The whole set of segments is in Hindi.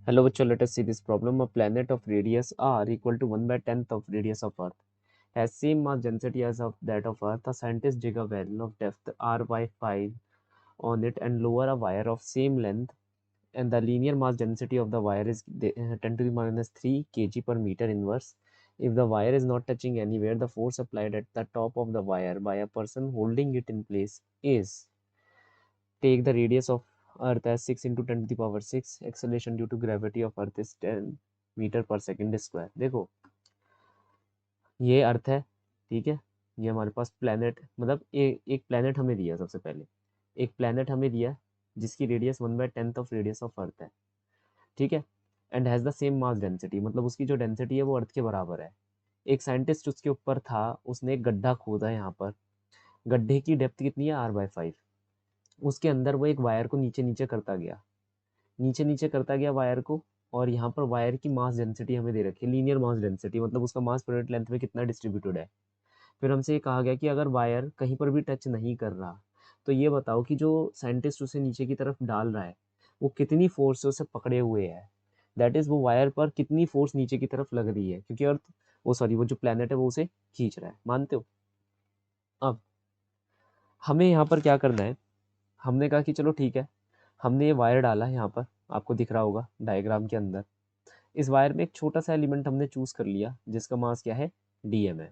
Hello bachcho, let us see this problem. A planet of radius r equal to 1/10th of radius of Earth has same mass density as of that of Earth. A scientist dig a well of depth r by 5 on it and lower a wire of same length, and the linear mass density of the wire is 10 to the minus 3 kg per meter inverse. If the wire is not touching anywhere, the force applied at the top of the wire by a person holding it in place is, take the radius of Earth as 6 into 10 to the power 6. Acceleration due to gravity of Earth is 10 metre पर सेकेंड स्क्वायर। देखो ये अर्थ है, ठीक है, ये हमारे पास प्लेनेट, मतलब एक प्लेनेट हमें दिया। सबसे पहले एक प्लेनेट हमें दिया जिसकी radius 1/10th of radius of अर्थ है, ठीक है, and has the same mass density, मतलब उसकी जो डेंसिटी है वो अर्थ के बराबर है। एक साइंटिस्ट उसके ऊपर था, उसने एक गड्ढा खोदा। यहाँ पर गड्ढे की डेप्थ कितनी है, r/5। उसके अंदर वो एक वायर को नीचे नीचे करता गया, नीचे नीचे करता गया वायर को, और यहाँ पर वायर की मास डेंसिटी हमें दे रखी है, लीनियर मास डेंसिटी, मतलब उसका मास पर यूनिट लेंथ में कितना डिस्ट्रीब्यूटेड है। फिर हमसे ये कहा गया कि अगर वायर कहीं पर भी टच नहीं कर रहा, तो ये बताओ कि जो साइंटिस्ट उसे नीचे की तरफ डाल रहा है वो कितनी फोर्स से उसे पकड़े हुए है। दैट इज वो वायर पर कितनी फोर्स नीचे की तरफ लग रही है, क्योंकि अर्थ, वो सॉरी, वो जो प्लेनेट है वो उसे खींच रहा है। मानते हो? अब हमें यहाँ पर क्या करना है, हमने कहा कि चलो ठीक है, हमने ये वायर डाला है, यहाँ पर आपको दिख रहा होगा डायग्राम के अंदर। इस वायर में एक छोटा सा एलिमेंट हमने चूज कर लिया जिसका मास क्या है, डीएम है।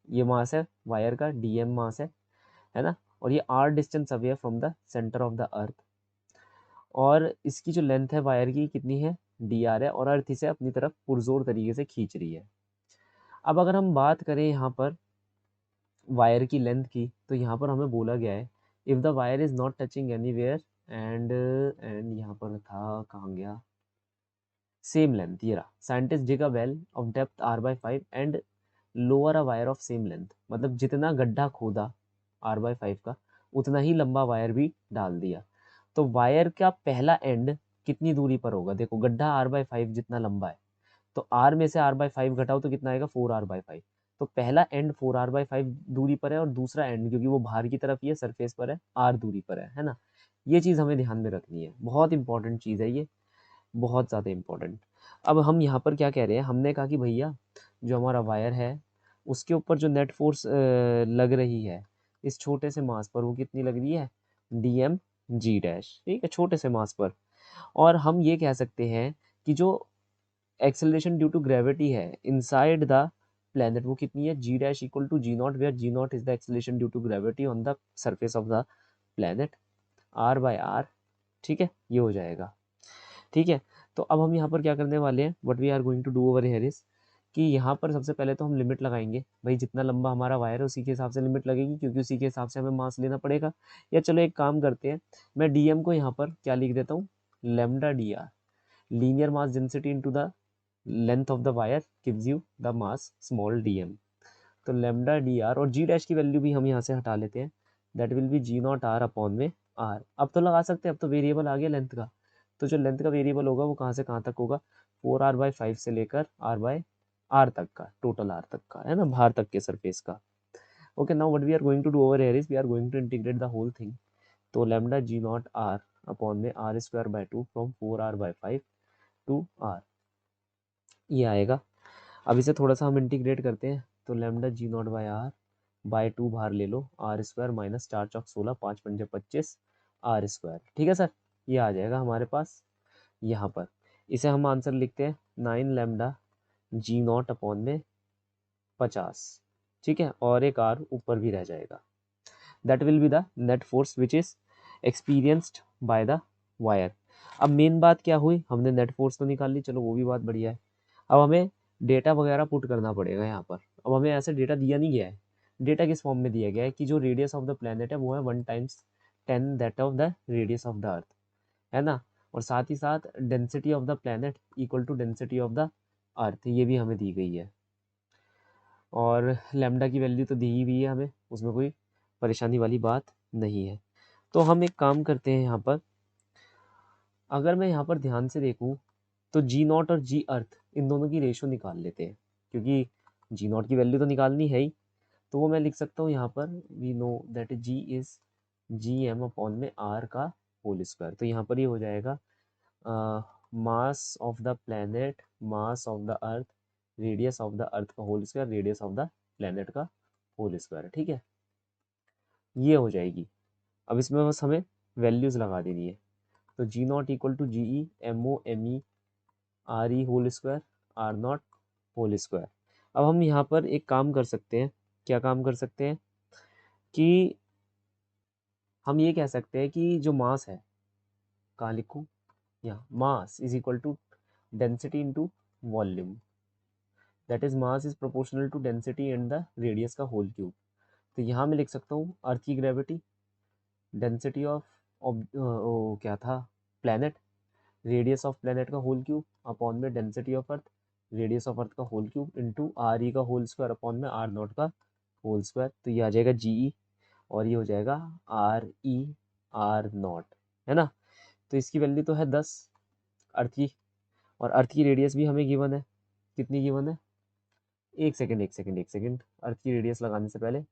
ये मास है वायर का, डीएम मास है ना, और ये R distance away from the centre of the earth, और इसकी जो लेंथ है वायर की कितनी है, डी आर है, और अर्थ इसे अपनी तरफ पुरजोर तरीके से खींच रही है। अब अगर हम बात करें यहाँ पर वायर की लेंथ की, तो यहाँ पर हमें बोला गया है if the wire is not touching anywhere and यहाँ पर था, कहाँ गया, सेम लेंथ, ये रहा, scientist dig a well of depth r/5 and lower a wire of same length, मतलब जितना गड्ढा खोदा r/5 का, उतना ही लंबा वायर भी डाल दिया। तो वायर का पहला एंड कितनी दूरी पर होगा, देखो गड्ढा r/5 जितना लंबा है, तो r में से r/5 घटाओ तो कितना आएगा, 4r/5। तो पहला एंड 4r/5 दूरी पर है, और दूसरा एंड, क्योंकि वो बाहर की तरफ ही है, सरफेस पर है, r दूरी पर है ना। ये चीज़ हमें ध्यान में रखनी है, बहुत इंपॉर्टेंट चीज़ है ये, बहुत ज़्यादा इम्पोर्टेंट। अब हम यहाँ पर क्या कह रहे हैं, हमने कहा कि भैया जो हमारा वायर है उसके ऊपर जो नेट फोर्स लग रही है इस छोटे से मास पर, वो कितनी लग रही है, डी एम जी डैश, ठीक है, छोटे से मास पर। और हम ये कह सकते हैं कि जो एक्सेलरेशन ड्यू टू ग्रेविटी है इनसाइड द प्लेनेट वो कितनी है, G dash equal to G naught, where G naught is the acceleration due to gravity on the surface of the planet, r/r, ठीक है, ये हो जाएगा। ठीक है, तो अब हम यहाँ पर क्या करने वाले हैं, what we are going to do over here is, कि यहाँ पर सबसे पहले तो हम लिमिट लगाएंगे, भाई जितना लंबा हमारा वायर है उसी के हिसाब से लिमिट लगेगी, क्योंकि उसी के हिसाब से हमें मास लेना पड़ेगा। या चलो एक काम करते हैं, मैं डीएम को यहाँ पर क्या लिख देता हूँ, lambda D R, linear mass density into the length of the wire gives you the mass small DM. तो लेमडा डी आर, और जी डैश की वैल्यू भी हम यहाँ से हटा लेते हैं, that will be g naught R upon में आर। अब तो लगा सकते हैं, अब तो वेरिएबल आ गया लेंथ का, तो जो लेंथ का वेरिएबल होगा वो कहाँ से कहाँ तक होगा, 4r/5 से लेकर r/r तक का, टोटल r तक का, है ना, बाहर तक के सरफेस का। Okay, now what we are going to do over here is we are going to integrate the whole thing. तो लेमडा जी नॉट आर अपॉन में r² by 2 from 4r/5 to r, ये आएगा। अब इसे थोड़ा सा हम इंटीग्रेट करते हैं, तो lambda ji naught by R by 2 बाहर ले लो, r² माइनस 4×16 5×25 r², ठीक है सर, ये आ जाएगा हमारे पास यहाँ पर। इसे हम आंसर लिखते हैं 9 लेमडा जी नॉट अपॉन में 50, ठीक है, और एक r ऊपर भी रह जाएगा। That will be the net force which is experienced by the wire. अब मेन बात क्या हुई, हमने नेट फोर्स तो निकाल ली, चलो वो भी बात बढ़िया है। अब हमें डेटा वगैरह पुट करना पड़ेगा यहाँ पर। अब हमें ऐसे डेटा दिया नहीं गया है, डेटा किस फॉर्म में दिया गया है कि जो रेडियस ऑफ द प्लेनेट है वो है 1 × 10 that of the radius of the earth, है ना, और साथ ही साथ density of the planet equal to density of the earth, ये भी हमें दी गई है, और लेमडा की वैल्यू तो दी ही हुई है हमें, उसमें कोई परेशानी वाली बात नहीं है। तो हम एक काम करते हैं यहाँ पर, अगर मैं यहाँ पर ध्यान से देखूँ तो जी नॉट और जी अर्थ इन दोनों की रेशो निकाल लेते हैं, क्योंकि जी नॉट की वैल्यू तो निकालनी है ही। तो वो मैं लिख सकता हूँ यहाँ पर, we know that G is G M upon में आर का होल स्क्वायर। तो यहाँ पर ये हो जाएगा mass of the planet, mass of the earth, radius of the earth का whole square, radius of the planet का होल स्क्वायर। ठीक है, ये हो जाएगी। अब इसमें बस हमें वैल्यूज लगा देनी है। तो G naught equal to G E M O M E R E whole square R naught whole square. अब हम यहाँ पर एक काम कर सकते हैं। क्या काम कर सकते हैं कि हम ये कह सकते हैं कि जो मास है, कहाँ लिखूँ, यहाँ, mass is equal to density into volume, that is mass is proportional to density and the radius का होल क्यूब। तो यहाँ मैं लिख सकता हूँ अर्थ की ग्रेविटी, डेंसिटी ऑफ क्या था, प्लैनेट, रेडियस ऑफ प्लैनेट का होल क्यूब अपॉन में density of earth, radius of earth का whole cube into R E का होल स्क्वायर अपॉन में आर नॉट का होल स्क्वायर। तो ये आ जाएगा जी ई और ये हो जाएगा आर ई आर नॉट, है ना। तो इसकी वैल्यू तो है 10 अर्थ की, और अर्थ की रेडियस भी हमें गिवन है। कितनी गिवन है, एक सेकेंड एक सेकेंड एक सेकेंड, अर्थ की रेडियस लगाने से पहले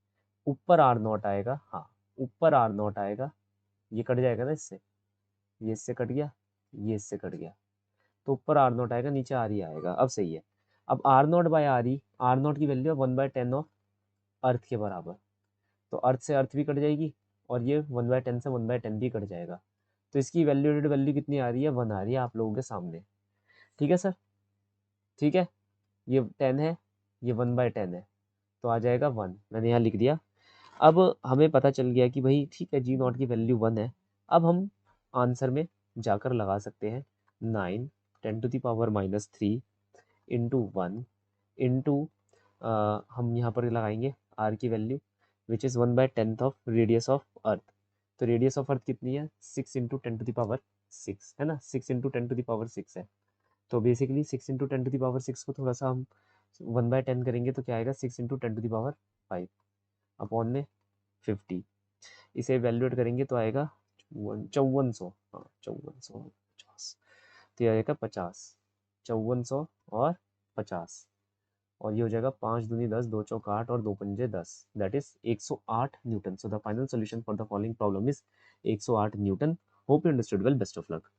ऊपर आर नॉट आएगा, हाँ ऊपर आर नॉट आएगा, ये कट जाएगा ना इससे, ये इससे कट गया, ये इससे कट गया, तो ऊपर आर नॉट आएगा, नीचे आर ई आएगा। अब सही है। अब R naught by R E, R naught की वैल्यू है 1/10 ऑफ अर्थ के बराबर, तो अर्थ से अर्थ भी कट जाएगी और ये 1/10 से 1/10 भी कट जाएगा। तो इसकी वैल्यूडेड वैल्यू कितनी आ रही है, 1 आ रही है आप लोगों के सामने। ठीक है सर, ठीक है, ये 10 है, ये 1/10 है, तो आ जाएगा 1, मैंने यहाँ लिख दिया। अब हमें पता चल गया कि भाई ठीक है जी नॉट की वैल्यू 1 है। अब हम आंसर में जाकर लगा सकते हैं 9 10⁻³ इंटू 1 इंटू, हम यहाँ पर लगाएंगे आर की value which is 1/10 of radius of अर्थ। तो रेडियस ऑफ अर्थ कितनी है, 6 इंटू 10⁻6 है ना, 6 इंटू 10⁻6 है। तो बेसिकली 6 इंटू 10⁻6 को थोड़ा सा हम 1/10 करेंगे तो क्या आएगा, 6 इंटू 10⁵ अपॉन में 50, इसे वैल्यूएट करेंगे तो आएगा 5400, हाँ 5450, तो ये आएगा 50, 5400 और 50, और ये हो जाएगा 5 दूनी 10, 2 चौक 8 और 2 पंजे 10, that is 108 Newton. So the final solution for the following problem is 108 Newton. Hope you understood well, best of luck.